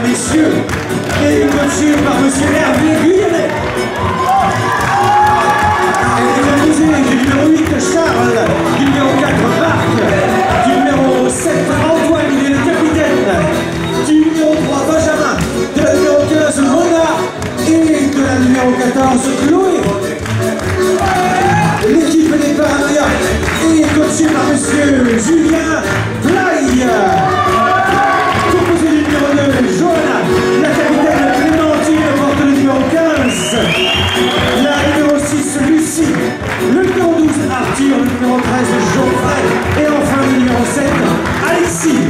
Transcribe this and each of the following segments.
messieurs, et coaché par monsieur Hervé Guyennet. Elle est composée du numéro 8 Charles, du numéro 4 Marc, du numéro 7 Antoine, il est le capitaine, du numéro 3 Benjamin, de la numéro 15 Mona et de la numéro 14 Chloé. L'équipe des Paranoïa est coachée par monsieur Julien Play. Composé du numéro 2 Johanna, la capitaine Clémentine porte le numéro 15, la numéro 6 Lucie, le numéro 12 Arthur, le numéro 13 Geoffrey et enfin le numéro 7 Alexis.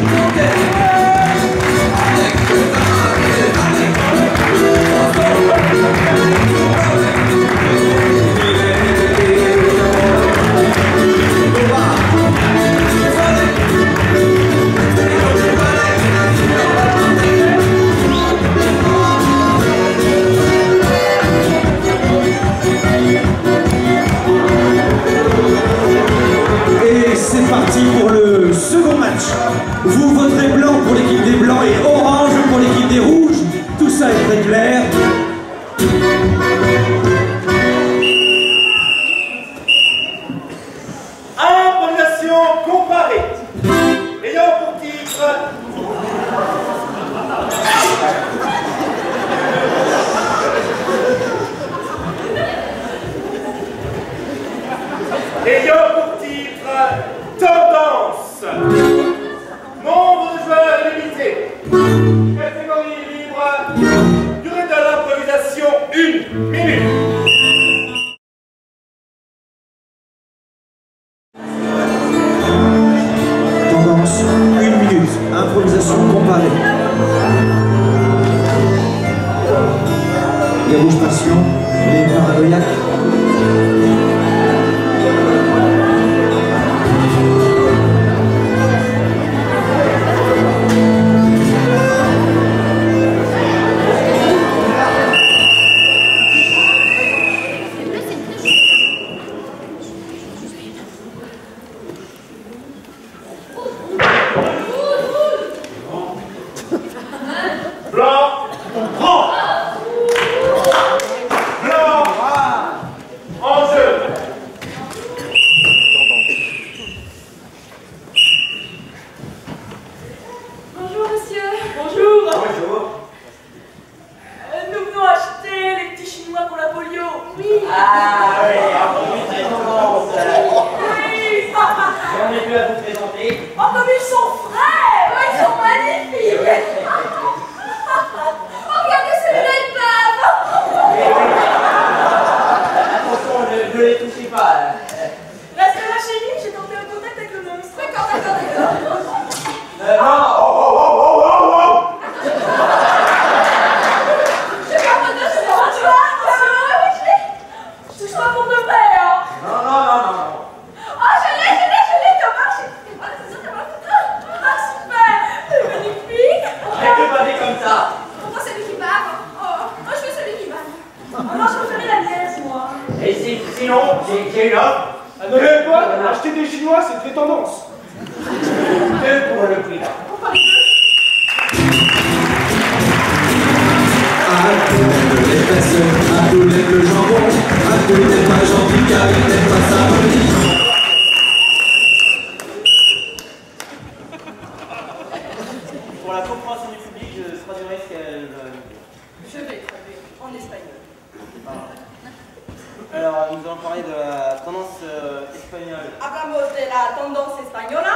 C'est parti pour le second match. Vous voterez blanc pour l'équipe des blancs et orange pour l'équipe des rouges. Tout ça est très clair. Improvisation comparée. Ayant pour titre... Ayant pour titre Tendance. Nombre de joueurs limité. Catégorie libre. Durée de l'improvisation 1 minute. Tendance 1 minute. Improvisation comparée. Les rouges passions, les paranoïaques. J'ai une offre. À Noël, acheter des Chinois, c'est très tendance. Deux pour le prix. Les fesses, à tous les le jambon, à tous les pas gentil car il n'est pas sa Pour la compréhension du public, je traduirai ce qu'elle... Je vais traduire en espagnol. Alors, nous allons parler de la tendance espagnole. Hablamos de la tendance española.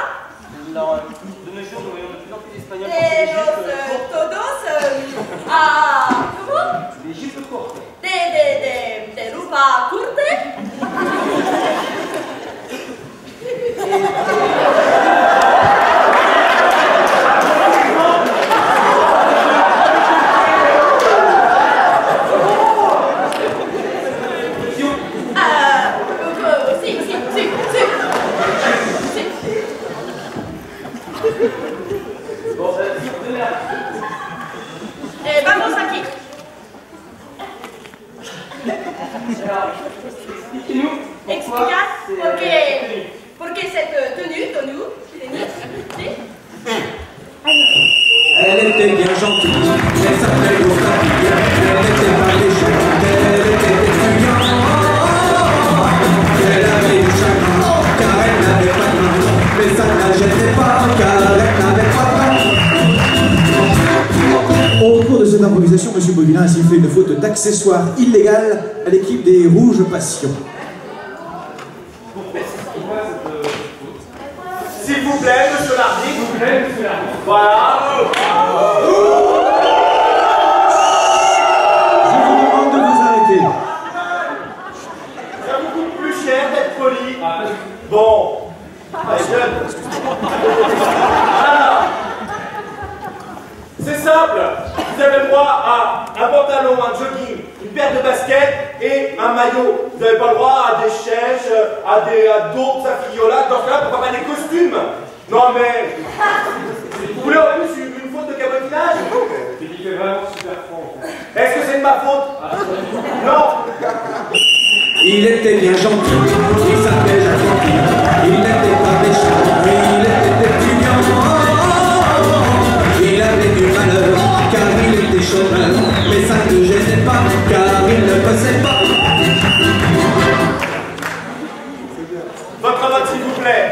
Alors, de nos jours, nous voyons de plus en plus d'Espagnols De todos a... ¿Cómo? des jupes courtes. De ropa curte. Vamos aquí. Explica por qué cette tenue, Elle était était bien gentille, elle s'appelait Gustave, elle n'était pas méchante, elle était étudiante. Elle avait du chagrin, car elle n'avait pas de main, mais ça ne la gênait pas, car elle n'avait pas de main. Au cours de cette improvisation, M. Beauvillain a sifflé une faute d'accessoire illégale à l'équipe des Rouges Passions. S'il vous plaît, monsieur l'arbitre. Voilà. Je vous demande de vous arrêter. Ça vous coûte plus cher d'être poli. Bon. Allez, jeune. Alors, c'est simple. Vous avez le droit à un pantalon, un jogging, une paire de baskets et un maillot. Vous n'avez pas le droit à des chèches, à d'autres affiliolades. Dans ce cas-là, pourquoi pas des costumes? Non mais... Vous voulez en plus une faute de cabotinage? Il fait vraiment super franc. Est-ce que c'est de ma faute? Non. Il était bien gentil, il s'appelait Jacques, il n'était pas méchant, il était étudiant. Il avait du malheur, car il était chômeur, mais ça ne le gênait pas, car il ne bossait pas. Votre cravate, s'il vous plaît.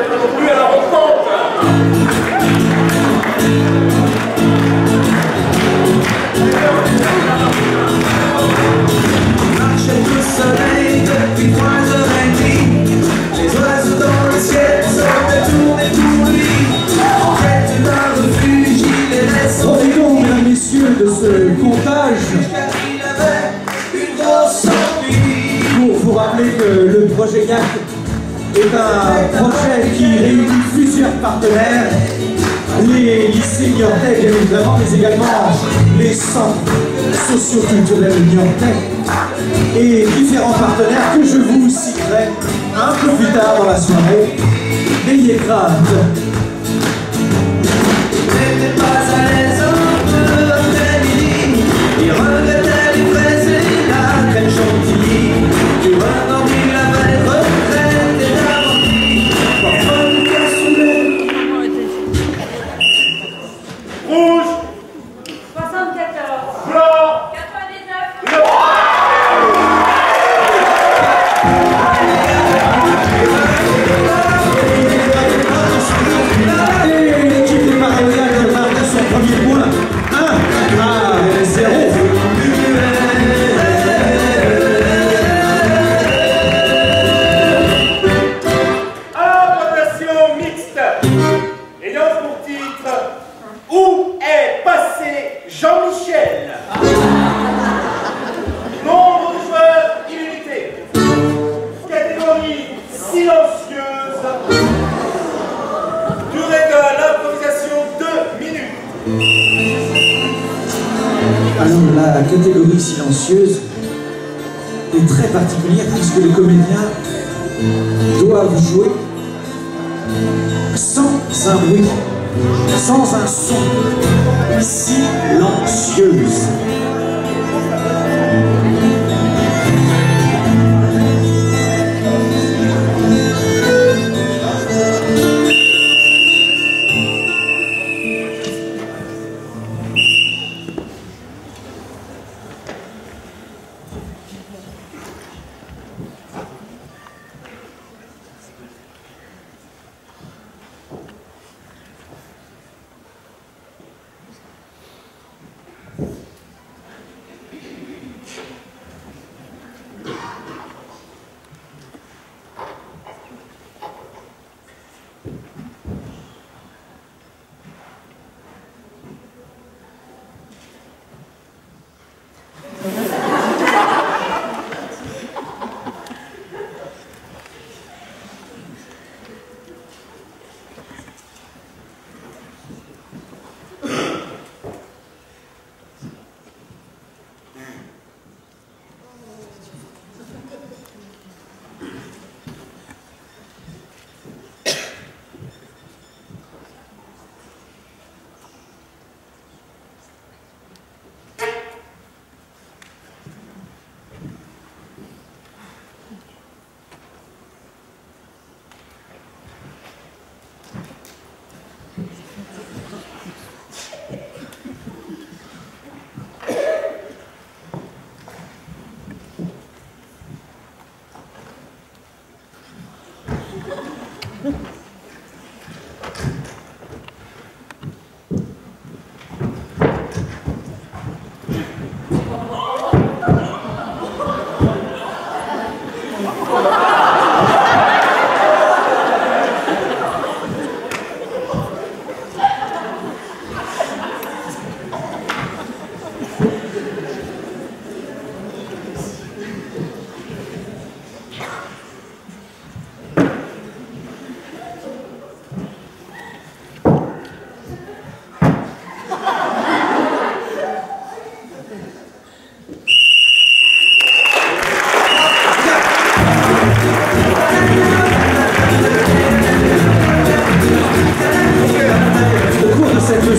Non plus, alors on compte. Marchait au soleil depuis 3h30. Les oiseaux dans le ciel sortaient tourner. En quête d'un refuge, il les laisse. Profitons, mesdames, messieurs, de ce comptage pour vous rappeler que le projet GAC est un projet qui réunit plusieurs partenaires, les lycées niortais bien évidemment, mais également les centres socio-culturels niortais et différents partenaires que je vous citerai un peu plus tard dans la soirée. N'ayez crainte. N'était pas à l'aise un peu après-midi, il regrettait les fraises et la crème chantilly. Tu rendormis la belle retraite et l'amorti, parfois le cœur soulé. Rouge. 74. Blanc. 99. Et l'équipe des Paraguayens qui marque son premier point, 1-0. Improvisation mixte. Ayant pour titre Où est passé Jean-Michel? Nombre de joueurs illimité. Catégorie silencieuse. Durée de l'improvisation 2 minutes. Alors la catégorie silencieuse est très particulière puisque les comédiens doivent jouer sans un bruit, sans un son, silencieuse.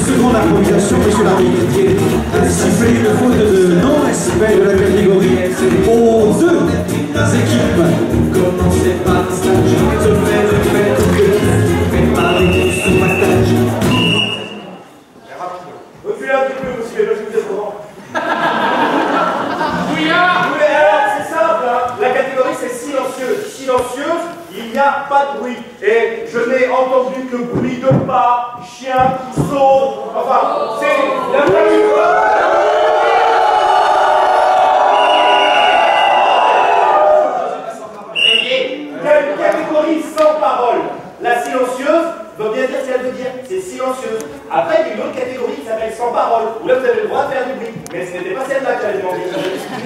seconde improvisation, monsieur l'arbitre, qui a sifflé une faute de non-respect de la catégorie aux deux équipes. Commencez par un stage, se faire le fait que préparez tout son partage. Reculez un petit peu, monsieur, là je vous ai trop. Oui, alors c'est simple, hein. La catégorie c'est silencieuse. Silencieuse, il n'y a pas de bruit. Et je n'ai entendu que bruit de pas, chien qui saute. Enfin, c'est la catégorie sans parole. La silencieuse veut bien dire ce qu'elle veut dire, c'est silencieuse. Après, il y a une autre catégorie qui s'appelle sans parole, où là vous avez le droit de faire du bruit. Mais ce n'était pas celle-là que j'avais demandé.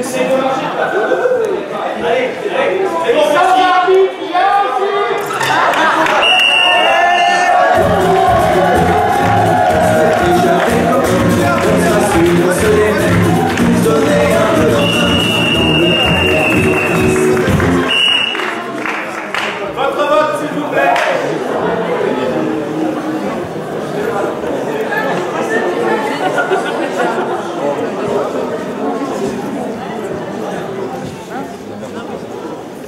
C'est de marcher. Allez, c'est bon, merci. Votre vote, s'il vous plaît.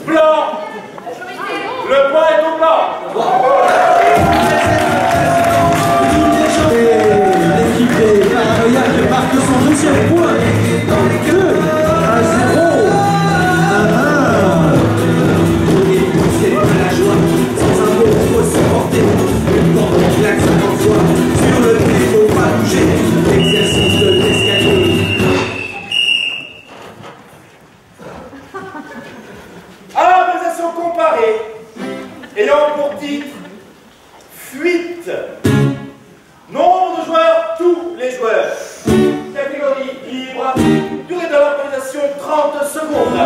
Blanc. Le point est au blanc. L'équipe des Paranoïaques marque son deuxième point. 2-0. 1-1. C'est pas la joie. Sans un mot, faut se porter. Une porte claque 50 fois. Sur le pied, faut pas bouger. L'exercice de l'escalier. Improvisation comparée, ayant pour titre Fuite. Nombre de joueurs, tous les joueurs. Catégorie libre, durée de l'improvisation 30 secondes.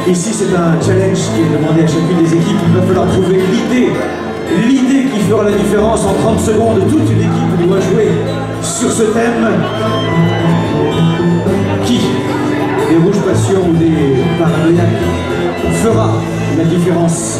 Ici, c'est un challenge qui est demandé à chacune des équipes. Il va falloir trouver l'idée qui fera la différence en 30 secondes. Toute une équipe doit jouer sur ce thème. Qui, des rouges passions ou des paranoïaques, fera la différence?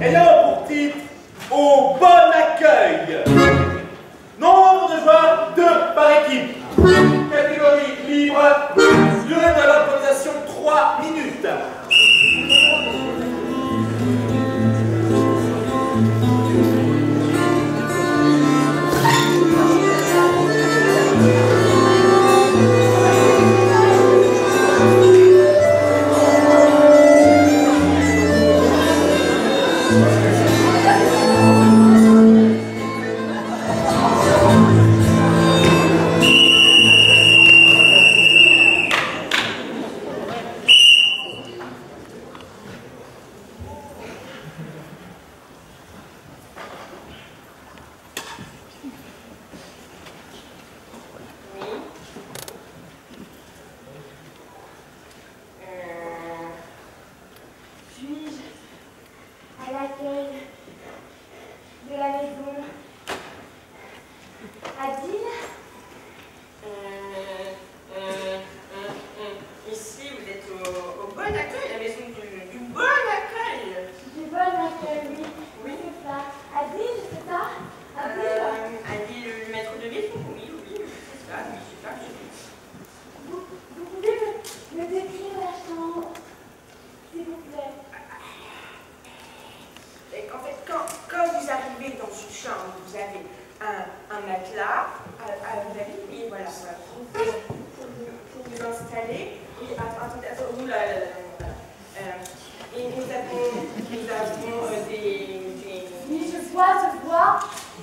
ayant pour titre Au bon accueil. Nombre de joueurs, 2 par équipe. Catégorie libre, durée de l'improvisation 3 minutes.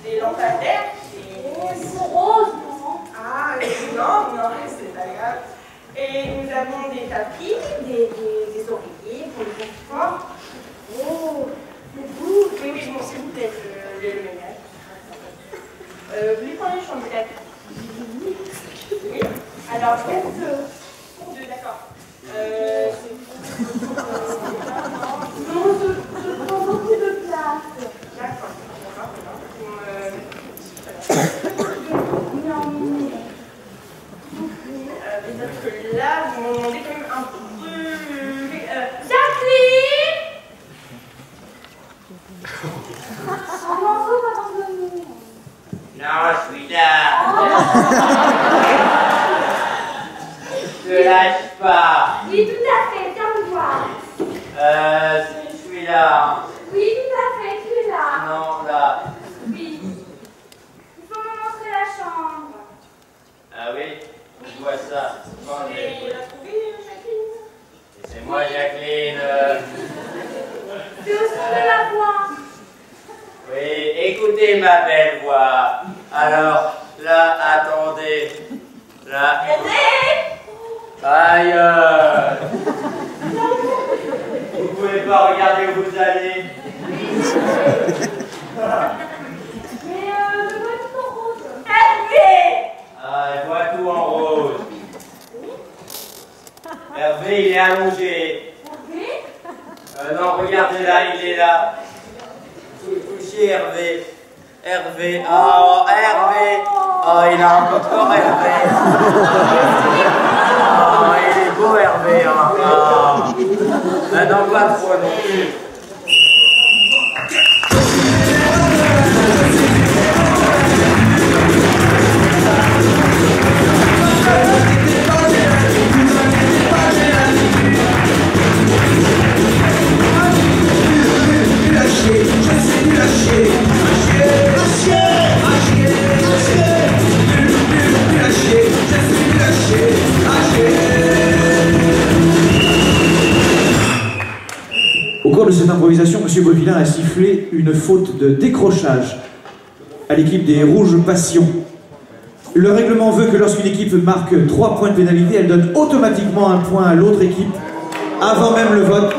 Des lampadaires. Ils sont roses, non? Ah, non, c'est pas grave. Et nous avons des tapis, des oreillers pour le confort. Oh, c'est beau. Oui, bon, s'il vous plaît, le ménage. Vous voulez prendre les chambres, peut-être? Oui. Alors, pour deux, d'accord. Non, je prends beaucoup de place. D'accord. Là, vous m'en demandez quand même un peu... Jacqueline! Un morceau va t'en. Non, je suis là. Ne lâche pas. Oui, tout à fait, viens me voir. Je suis là. Oui, tout à fait, tu es là. Non, là. Oui. Il faut me montrer la chambre. Ah oui, je vois ça. Vous l'avez trouvé, Jacqueline? C'est moi, Jacqueline. C'est au son de la voix. Oui, écoutez ma belle voix. Alors, là, attendez. Là. Aïe. Vous pouvez pas regarder où vous allez. Mais je vois tout en rose. Hervé! Ah, je vois tout en rose. Hervé, il est allongé. Hervé? Non, regardez là, il est là. Touchez Hervé. Hervé. Oh, Hervé. Oh, il a encore Hervé. Oh, il est beau Hervé. Oh. Non, pas trop non plus. Au cours de cette improvisation, M. Beauvillain a sifflé une faute de décrochage à l'équipe des Rouges Passions. Le règlement veut que lorsqu'une équipe marque 3 points de pénalité, elle donne automatiquement un point à l'autre équipe avant même le vote.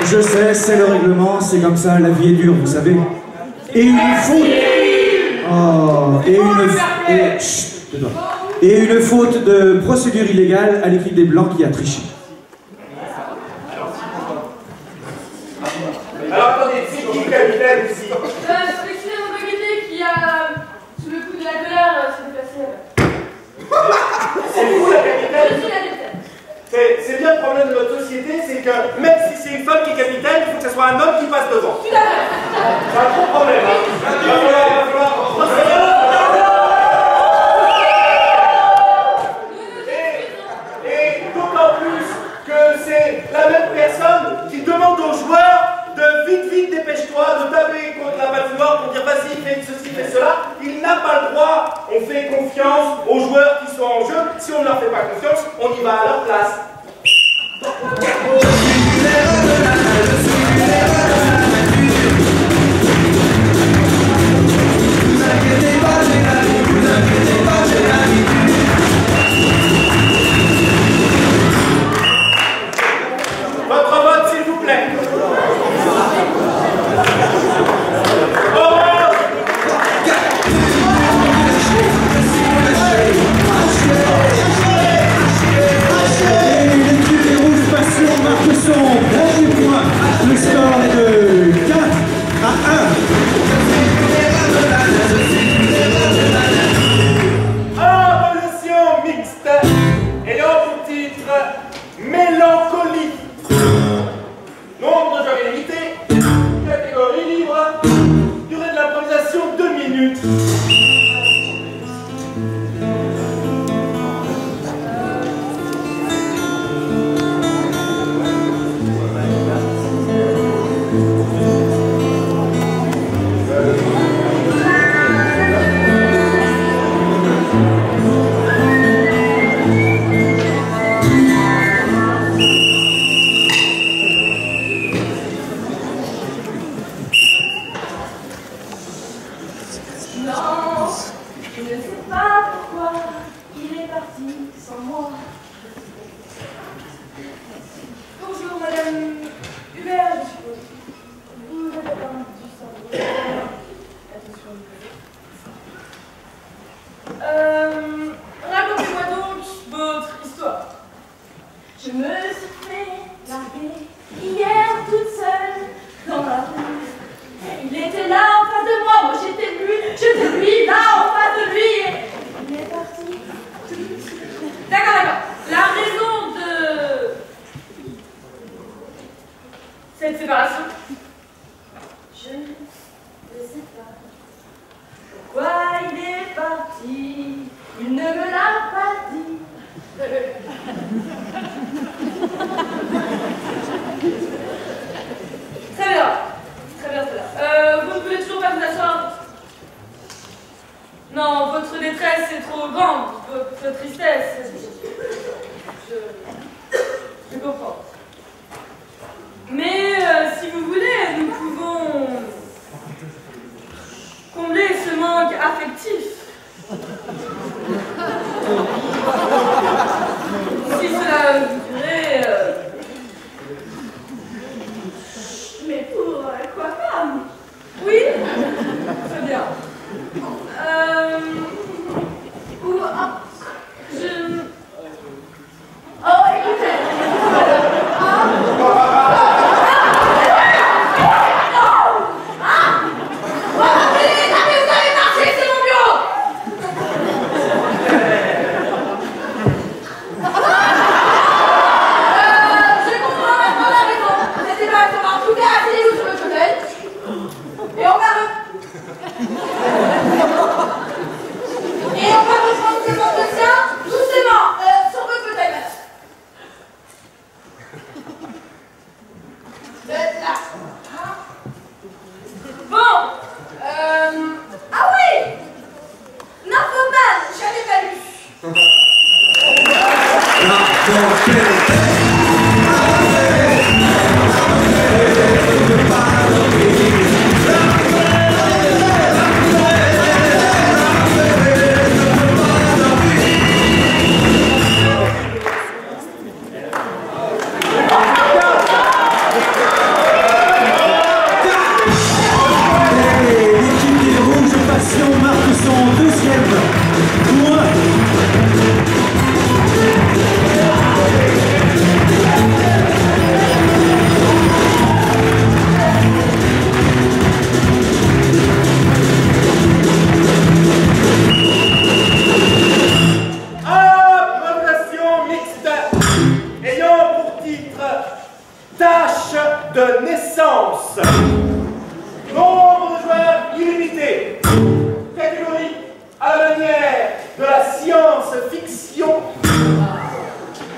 Je sais, c'est le règlement, c'est comme ça, la vie est dure, vous savez. Et une faute... Oh, et une faute de procédure illégale à l'équipe des Blancs qui a triché. Alors attendez, c'est qui le capitaine ici? C'est l'excellent comité qui a, sous le coup de la colère, s'est déplacé. C'est vous la capitaine? problème de notre société, c'est que même si c'est une femme qui est capitaine, il faut que ce soit un homme qui passe devant. Tout à fait. C'est un gros problème. Hein. Il va falloir... Et d'autant plus que c'est la même personne qui demande aux joueurs de vite, dépêche-toi, de taper contre la patinoire pour dire vas-y, fais ceci, fais cela. Il n'a pas le droit. On fait confiance aux joueurs qui sont en jeu. Si on ne leur fait pas confiance, on y va à leur place. Votre vote, s'il vous plaît. Marque son dernier point. Le score est de 4-1. Opposition mixte. Et là pour titre Mélancolie. Nombre de joueurs illimité. Catégorie libre. Durée de l'improvisation 2 minutes. Racontez-moi donc votre histoire. Je me suis fait larguer hier toute seule dans la rue. Il était là en face de moi, moi j'étais lui là en face de lui. Et il est parti. D'accord. La raison de cette séparation, je ne sais pas. Pourquoi il est parti? Il ne me l'a pas dit. Très bien. Vous ne pouvez toujours pas vous asseoir? Non, votre détresse est trop grande, votre tristesse. Je comprends. Mais si vous voulez, nous pouvons combler ce manque affectif. Si cela vous dirait... Mais pour quoi femme? Oui. Très bien. Oh, écoutez.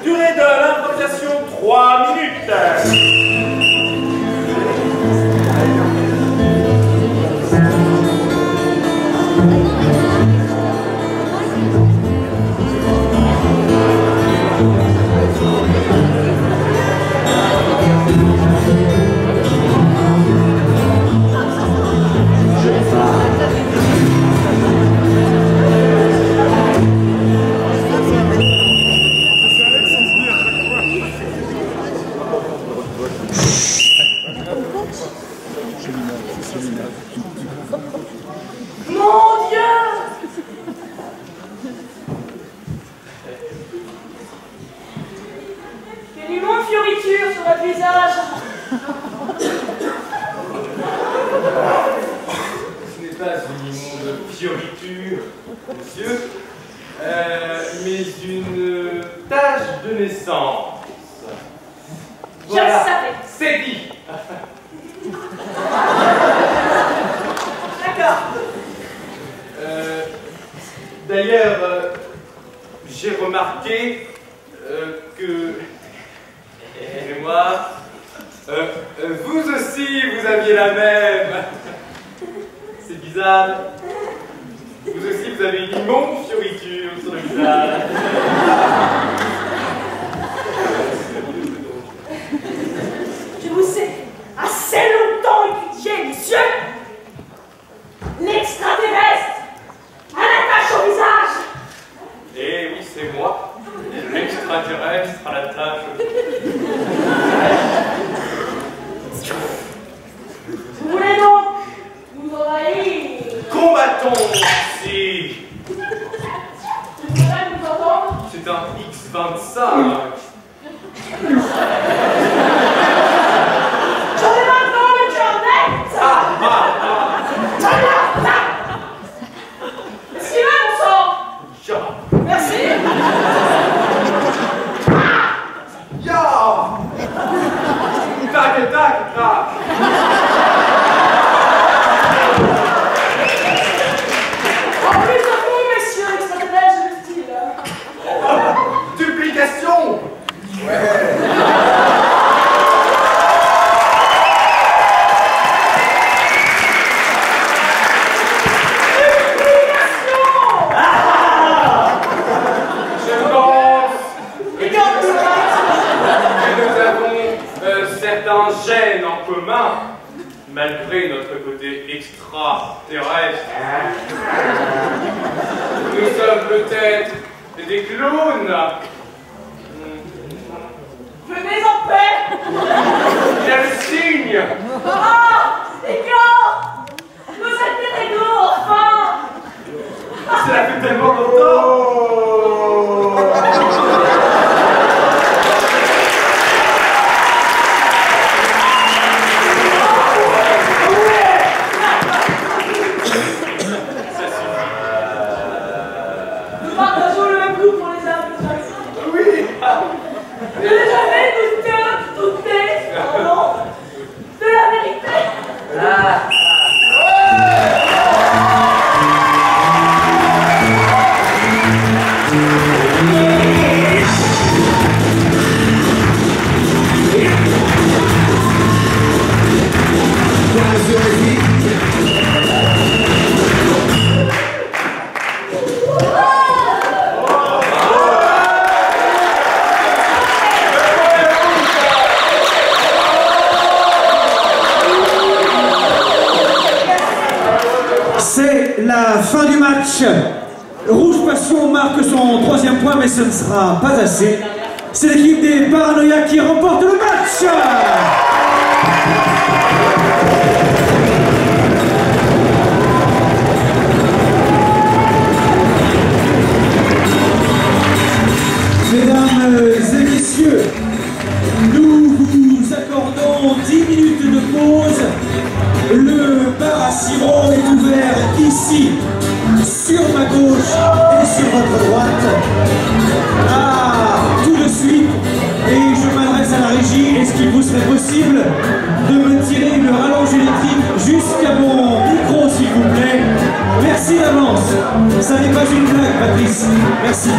Durée de l'improvisation, 3 minutes. Mon Dieu! Quelle immonde fioriture sur votre visage! Ce n'est pas une immonde fioriture, monsieur, mais une tache de naissance. Je le savais! C'est dit. D'accord. D'ailleurs, j'ai remarqué que, excusez-moi, vous aussi, vous aviez la même. C'est bizarre. Vous aussi, vous avez une immonde fioriture sur le visage. Je vous ai assez longtemps étudié, monsieur! L'extraterrestre à la tache au visage! Eh oui, c'est moi, l'extraterrestre à la tâche. Vous voulez donc nous envahir? Combattons ici. Je voudrais vous entendre. C'est un X-25. J'en ai maintenant le cœur net! Excusez-moi, mon sang! Merci! Ya! Tac, tac, tac. En plus de vous, messieurs, l'extraterrestre, je le style. Duplication. Je pense que nous avons certains gènes en commun, malgré notre côté extraterrestre. Nous sommes peut-être des clones. Venez en paix! Il y a le signe. Ah! Igor! Vous êtes des égaux, enfin! Cela fait tellement longtemps. Nous partageons le même goût pour les armes. Oui. Je n'ai jamais douté, pardon, de la vérité. C'est la fin du match. Rouge Passion marque son 3e point, mais ce ne sera pas assez. C'est l'équipe des Paranoïa qui remporte le match. Mesdames et messieurs, nous vous accordons 10 minutes de pause. Le bar à sirop est ouvert ici, sur ma gauche et sur votre droite. Ah, tout de suite, et je m'adresse à la régie, est-ce qu'il vous serait possible de me tirer le rallonge électrique jusqu'à mon micro, s'il vous plaît? Merci d'avance. Ça n'est pas une blague, Patrice. Merci.